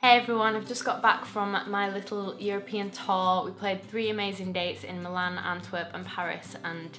Hey everyone, I've just got back from my little European tour. We played 3 amazing dates in Milan, Antwerp and Paris, and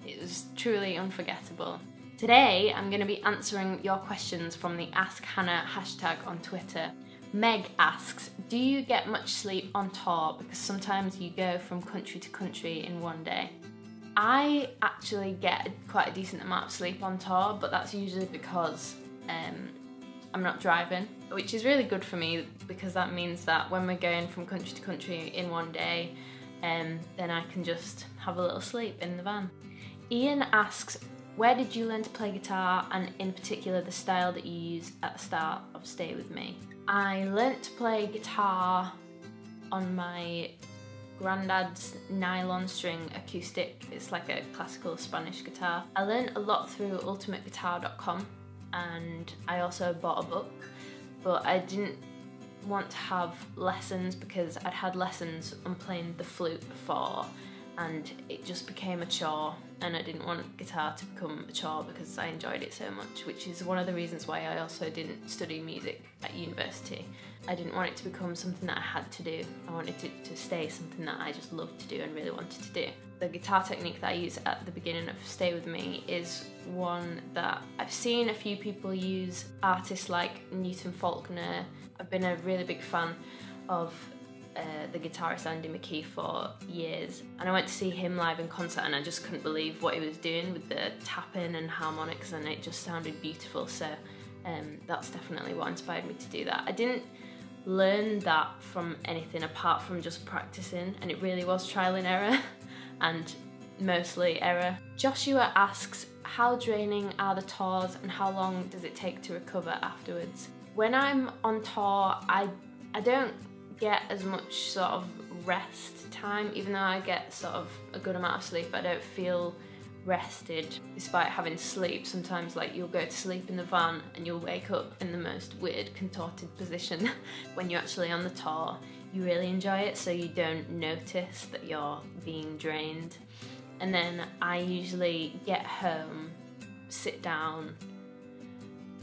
it was truly unforgettable. Today I'm going to be answering your questions from the Ask Hannah hashtag on Twitter. Meg asks, do you get much sleep on tour? Because sometimes you go from country to country in one day. I actually get quite a decent amount of sleep on tour, but that's usually because I'm not driving, which is really good for me because that means that when we're going from country to country in one day, then I can just have a little sleep in the van. Ian asks, where did you learn to play guitar, and in particular the style that you used at the start of Stay With Me? I learnt to play guitar on my granddad's nylon string acoustic. It's like a classical Spanish guitar. I learnt a lot through ultimateguitar.com, and I also bought a book, but I didn't want to have lessons because I'd had lessons on playing the flute before and it just became a chore, and I didn't want guitar to become a chore because I enjoyed it so much, which is one of the reasons why I also didn't study music at university. I didn't want it to become something that I had to do. I wanted it to stay something that I just loved to do and really wanted to do. The guitar technique that I use at the beginning of Stay With Me is one that I've seen a few people use, artists like Newton Faulkner. I've been a really big fan of the guitarist Andy McKee for years, and I went to see him live in concert and I just couldn't believe what he was doing with the tapping and harmonics, and it just sounded beautiful. So that's definitely what inspired me to do that. I didn't learn that from anything apart from just practicing, and it really was trial and error and mostly error. Joshua asks, how draining are the tours and how long does it take to recover afterwards? When I'm on tour, I don't get as much sort of rest time. Even though I get sort of a good amount of sleep, I don't feel rested despite having sleep. Sometimes like you'll go to sleep in the van and you'll wake up in the most weird contorted position. When you're actually on the tour, you really enjoy it, so you don't notice that you're being drained. And then I usually get home, sit down,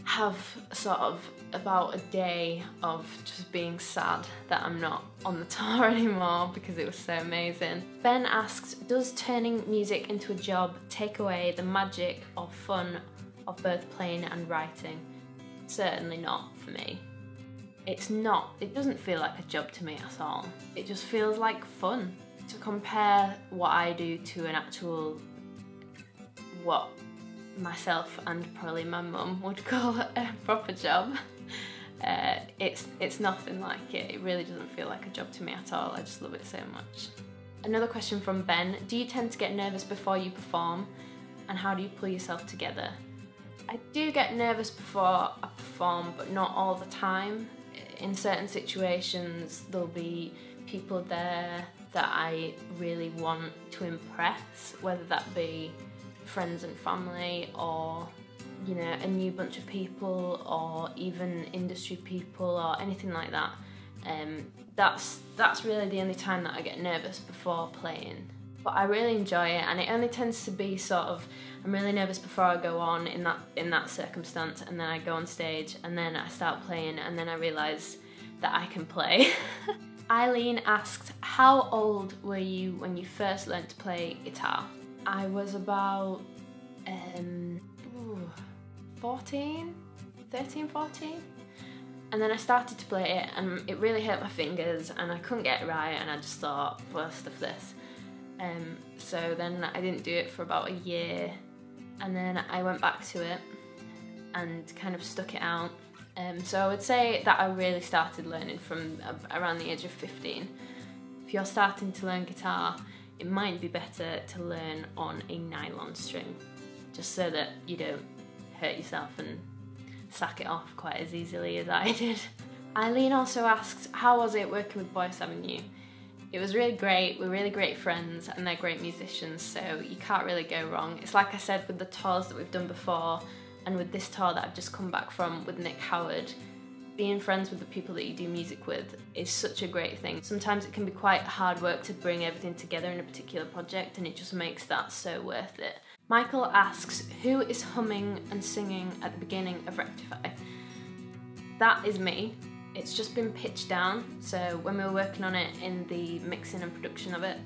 have sort of about a day of just being sad that I'm not on the tour anymore because it was so amazing. Ben asks, does turning music into a job take away the magic or fun of both playing and writing? Certainly not for me. It doesn't feel like a job to me at all. It just feels like fun. To compare what I do to an actual, what myself and probably my mum would call a proper job, it's nothing like it. It really doesn't feel like a job to me at all. I just love it so much. Another question from Ben, do you tend to get nervous before you perform, and how do you pull yourself together? I do get nervous before I perform, but not all the time. In certain situations there'll be people there that I really want to impress, whether that be friends and family, or you know, a new bunch of people, or even industry people, or anything like that. That's really the only time that I get nervous before playing. But I really enjoy it, and it only tends to be sort of, I'm really nervous before I go on in that circumstance, and then I go on stage and then I start playing and then I realise that I can play. Eileen asked, how old were you when you first learnt to play guitar? I was about 13, 14, and then I started to play it and it really hurt my fingers and I couldn't get it right, and I just thought, well, stuff this. So then I didn't do it for about a year, and then I went back to it and kind of stuck it out. So I would say that I really started learning from around the age of 15. If you're starting to learn guitar, it might be better to learn on a nylon string, just so that you don't hurt yourself and sack it off quite as easily as I did. Eileen also asks, how was it working with Boyce Avenue? It was really great. We're really great friends and they're great musicians, so you can't really go wrong. It's like I said with the tours that we've done before, and with this tour that I've just come back from with Nick Howard, being friends with the people that you do music with is such a great thing. Sometimes it can be quite hard work to bring everything together in a particular project, and it just makes that so worth it. Michael asks, who is humming and singing at the beginning of Rectify? That is me. it's just been pitched down. So when we were working on it in the mixing and production of it,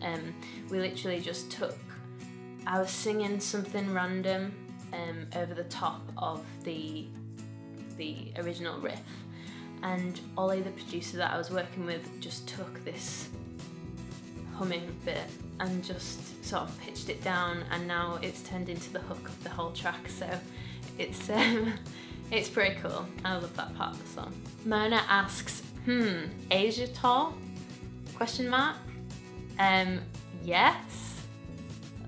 we literally just took, I was singing something random over the top of the original riff, and Ollie, the producer that I was working with, just took this humming bit and just sort of pitched it down, and now it's turned into the hook of the whole track. So it's pretty cool. I love that part of the song. Mona asks, Asia tour? Question mark? Yes.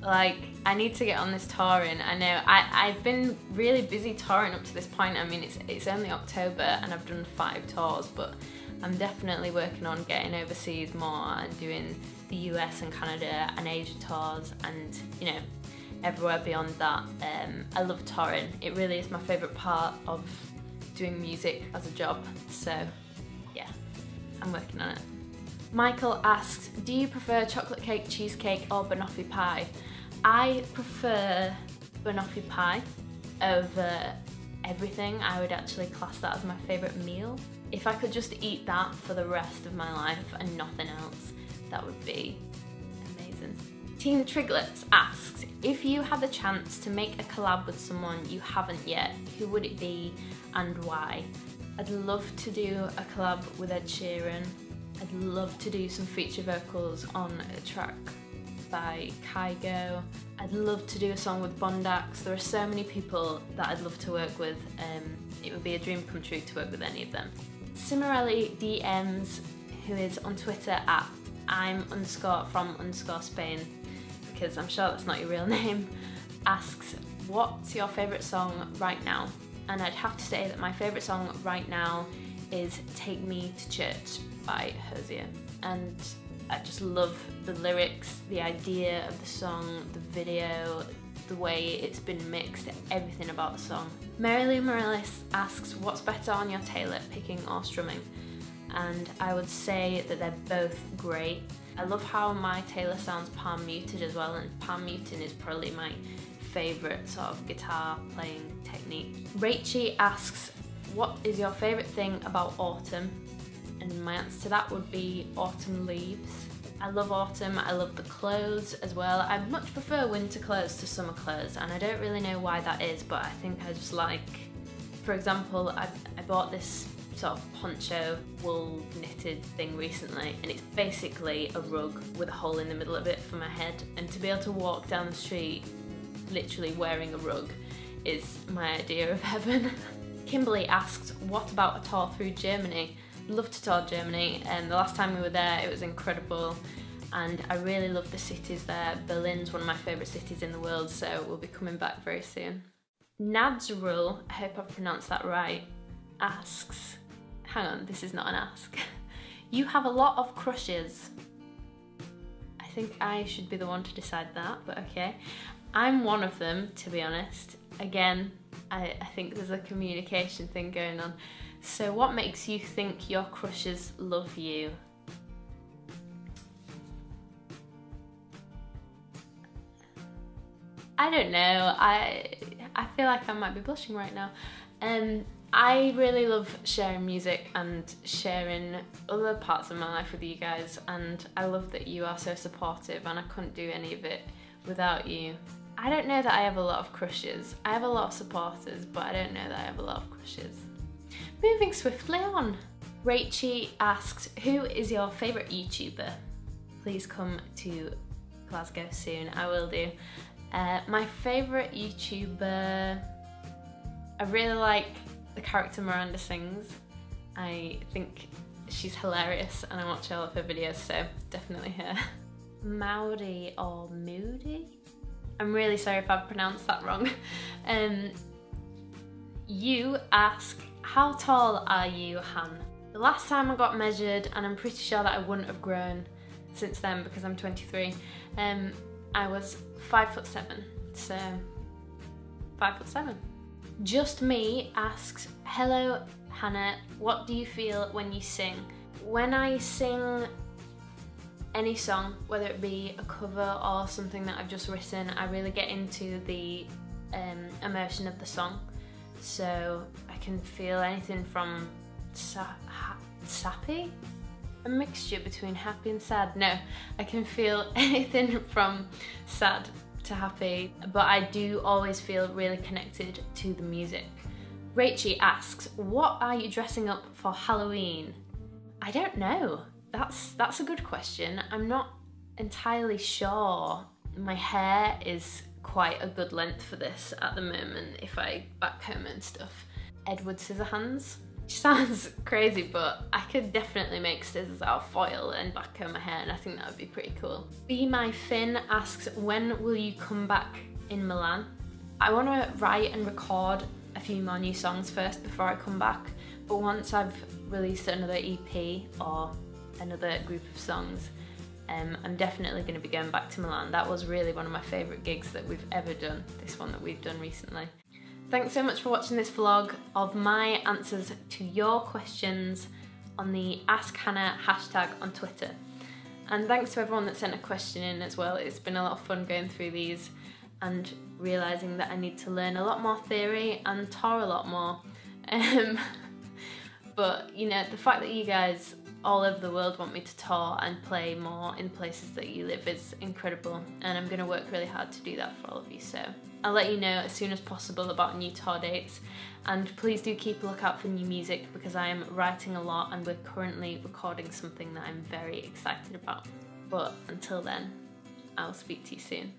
Like, I need to get on this touring. I know I've been really busy touring up to this point. I mean, it's only October and I've done 5 tours, but I'm definitely working on getting overseas more and doing the US and Canada and Asia tours, and you know, everywhere beyond that. I love touring. It really is my favourite part of doing music as a job. So yeah, I'm working on it. Michael asks, do you prefer chocolate cake, cheesecake or banoffee pie? I prefer banoffee pie over everything. I would actually class that as my favourite meal. If I could just eat that for the rest of my life and nothing else, that would be amazing. Team Triglets asks, if you had the chance to make a collab with someone you haven't yet, who would it be and why? I'd love to do a collab with Ed Sheeran. I'd love to do some feature vocals on a track by Kygo. I'd love to do a song with Bondax. There are so many people that I'd love to work with. It would be a dream come true to work with any of them. Cimarelli DMs, who is on Twitter at I'm_from_Spain, because I'm sure that's not your real name, asks, what's your favourite song right now? And I'd have to say that my favourite song right now is Take Me to Church by Hosier. And I just love the lyrics, the idea of the song, the video, the way it's been mixed, everything about the song. Mary Lou Morales asks, what's better on your Taylor, picking or strumming? And I would say that they're both great. I love how my Taylor sounds palm muted as well, and palm muting is probably my favourite sort of guitar playing technique. Rachie asks, what is your favourite thing about autumn? And my answer to that would be autumn leaves. I love autumn, I love the clothes as well. I much prefer winter clothes to summer clothes, and I don't really know why that is, but I think I just like, for example, I bought this sort of poncho wool knitted thing recently, and it's basically a rug with a hole in the middle of it for my head, and to be able to walk down the street literally wearing a rug is my idea of heaven. Kimberly asks, what about a tour through Germany? Love to tour Germany, and the last time we were there it was incredible, and I really love the cities there. Berlin's one of my favourite cities in the world, so we'll be coming back very soon. Nadzrul, I hope I've pronounced that right, asks, hang on, this is not an ask. You have a lot of crushes. I think I should be the one to decide that, but okay. I'm one of them, to be honest. Again, I think there's a communication thing going on. So what makes you think your crushes love you? I don't know. I feel like I might be blushing right now. I really love sharing music and sharing other parts of my life with you guys, and I love that you are so supportive, and I couldn't do any of it without you. I don't know that I have a lot of crushes. I have a lot of supporters, but I don't know that I have a lot of crushes. Moving swiftly on. Rachie asks, who is your favourite YouTuber? Please come to Glasgow soon. I will do. My favourite YouTuber, I really like the character Miranda Sings. I think she's hilarious and I watch all of her videos, so definitely her. Maudi or Moody? I'm really sorry if I've pronounced that wrong. You ask, how tall are you, Han? The last time I got measured, and I'm pretty sure that I wouldn't have grown since then because I'm 23, I was 5'7", so 5'7". Just Me asks, hello Hannah, what do you feel when you sing? When I sing any song, whether it be a cover or something that I've just written, I really get into the emotion of the song. So I can feel anything from sappy? A mixture between happy and sad. No, I can feel anything from sad to happy, but I do always feel really connected to the music. Rachie asks, what are you dressing up for Halloween? I don't know. That's a good question. I'm not entirely sure. My hair is quite a good length for this at the moment if I backcomb and stuff. Edward Scissorhands, which sounds crazy, but I could definitely make scissors out of foil and backcomb my hair, and I think that would be pretty cool. Be My Finn asks, when will you come back in Milan? I want to write and record a few more new songs first before I come back, but once I've released another EP or another group of songs, I'm definitely going to be going back to Milan. That was really one of my favourite gigs that we've ever done, this one that we've done recently. Thanks so much for watching this vlog of my answers to your questions on the Ask Hannah hashtag on Twitter. And thanks to everyone that sent a question in as well. It's been a lot of fun going through these and realising that I need to learn a lot more theory and tour a lot more. But you know, the fact that you guys all over the world want me to tour and play more in places that you live is incredible, and I'm going to work really hard to do that for all of you. So I'll let you know as soon as possible about new tour dates, and please do keep a lookout for new music because I am writing a lot and we're currently recording something that I'm very excited about. But until then, I'll speak to you soon.